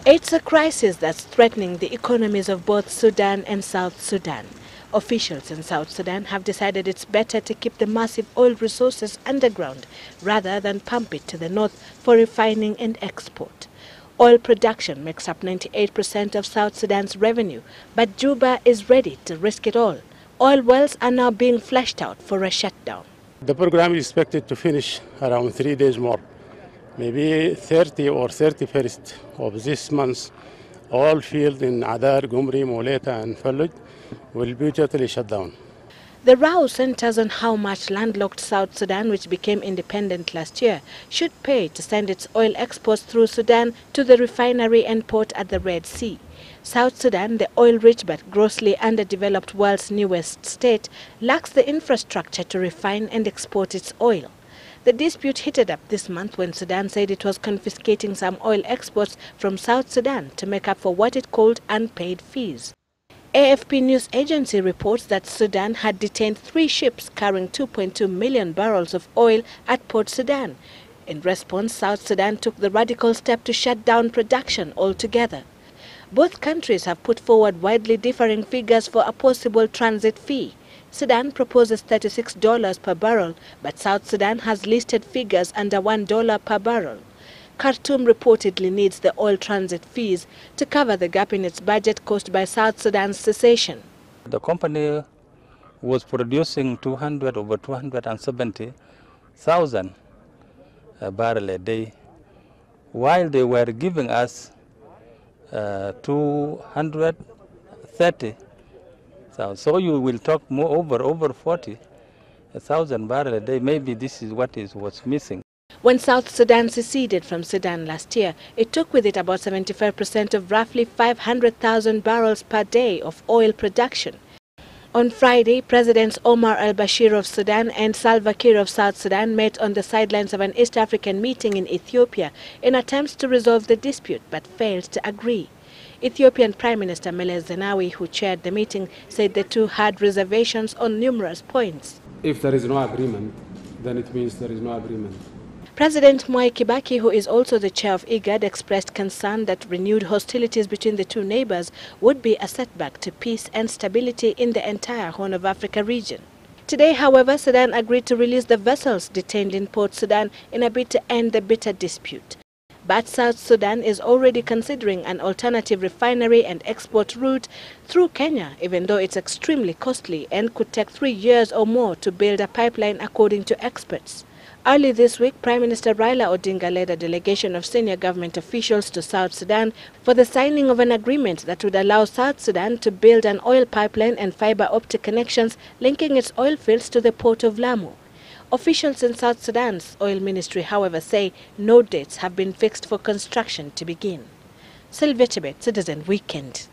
It's a crisis that's threatening the economies of both Sudan and South Sudan. Officials in South Sudan have decided it's better to keep the massive oil resources underground rather than pump it to the north for refining and export. Oil production makes up 98% of South Sudan's revenue, but Juba is ready to risk it all. Oil wells are now being fleshed out for a shutdown. The program is expected to finish around 3 days more. Maybe 30 or 31st of this month, all fields in Adar, Gumri, Moleta and Falluj will be totally shut down. The row centers on how much landlocked South Sudan, which became independent last year, should pay to send its oil exports through Sudan to the refinery and port at the Red Sea. South Sudan, the oil-rich but grossly underdeveloped world's newest state, lacks the infrastructure to refine and export its oil. The dispute heated up this month when Sudan said it was confiscating some oil exports from South Sudan to make up for what it called unpaid fees. AFP news agency reports that Sudan had detained 3 ships carrying 2.2 million barrels of oil at Port Sudan. In response, South Sudan took the radical step to shut down production altogether. Both countries have put forward widely differing figures for a possible transit fee. Sudan proposes $36 per barrel, but South Sudan has listed figures under $1 per barrel. Khartoum reportedly needs the oil transit fees to cover the gap in its budget caused by South Sudan's secession. The company was producing over 270,000 barrels a day, while they were giving us 230,000. So you will talk more over 40,000 barrels a day. Maybe this is what was missing. When South Sudan seceded from Sudan last year, it took with it about 75% of roughly 500,000 barrels per day of oil production. On Friday, Presidents Omar al-Bashir of Sudan and Salva Kiir of South Sudan met on the sidelines of an East African meeting in Ethiopia in attempts to resolve the dispute, but failed to agree. Ethiopian Prime Minister Meles Zenawi, who chaired the meeting, said the two had reservations on numerous points. If there is no agreement, then it means there is no agreement. President Mwai Kibaki, who is also the chair of IGAD, expressed concern that renewed hostilities between the two neighbors would be a setback to peace and stability in the entire Horn of Africa region. Today, however, Sudan agreed to release the vessels detained in Port Sudan in a bid to end the bitter dispute. But South Sudan is already considering an alternative refinery and export route through Kenya, even though it's extremely costly and could take 3 years or more to build a pipeline, according to experts. Early this week, Prime Minister Raila Odinga led a delegation of senior government officials to South Sudan for the signing of an agreement that would allow South Sudan to build an oil pipeline and fiber optic connections linking its oil fields to the port of Lamu. Officials in South Sudan's oil ministry, however, say no dates have been fixed for construction to begin. Sylvia Tibet, Citizen Weekend.